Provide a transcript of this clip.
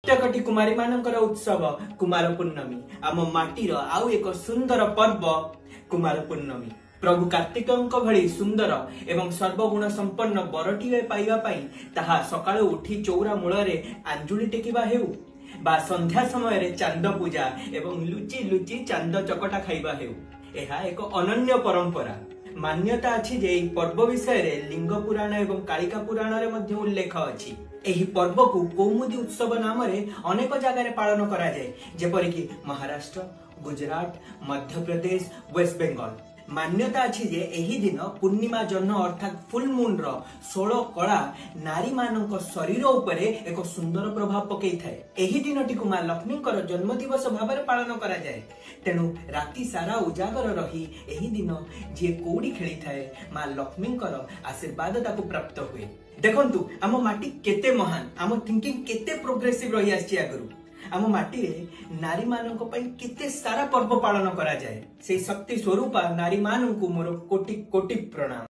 प्रत्येकटी कुमारी मानकर उत्सव कुमार पूर्णमी आम माटीर आउ एक सुंदर पर्व कुमार पूर्णमी। प्रभु कार्तिक भली सुंदर एवं सर्वगुण संपन्न बरटीए पाइबा पई ताहा सकाळु उठी चौरा मूଳରେ आंजुली टेकिबा हेउ बा संध्या समय रे चांद पूजा एवं लुचि लुचि चांद चकटा खाइबा हेउ एहा एक अनन्य परंपरा। मान्यता अछि जे एही पर्व विषय रे लिंग पुराण एवं कालिका पुराण रे मध्ये उल्लेख अछि। एही पर्व को कौमुदी उत्सव नाम रे अनेक जगह रे पालन करा जाय, जेपरि कि महाराष्ट्र, गुजरात, मध्य प्रदेश, वेस्ट बंगाल। मान्यता अछि जे एही दिन पूर्णिमा जन्म अर्थात फुल मून रो 16 कला नारी मानक शरीर उपरे एक सुंदर प्रभाव पकई थाए। एही दिनटी को मां लक्ष्मी जन्म दिवस भाव में पालन करा जाए। तेणु राति सारा उजागर रही एही दिन जे कौड़ी खेली थाए मां लक्ष्मी आशीर्वाद ताकू प्राप्त हुए। देखंतु आम माटी केते महान, आम थिंकिंग केते प्रोग्रेसिव रही आछि आगरु। आम माटी रे नारी मानक पई केते सारा पर्व पालन करा जाए। से शक्ति स्वरूपा नारी मानकू मोर कोटि कोटि प्रणाम।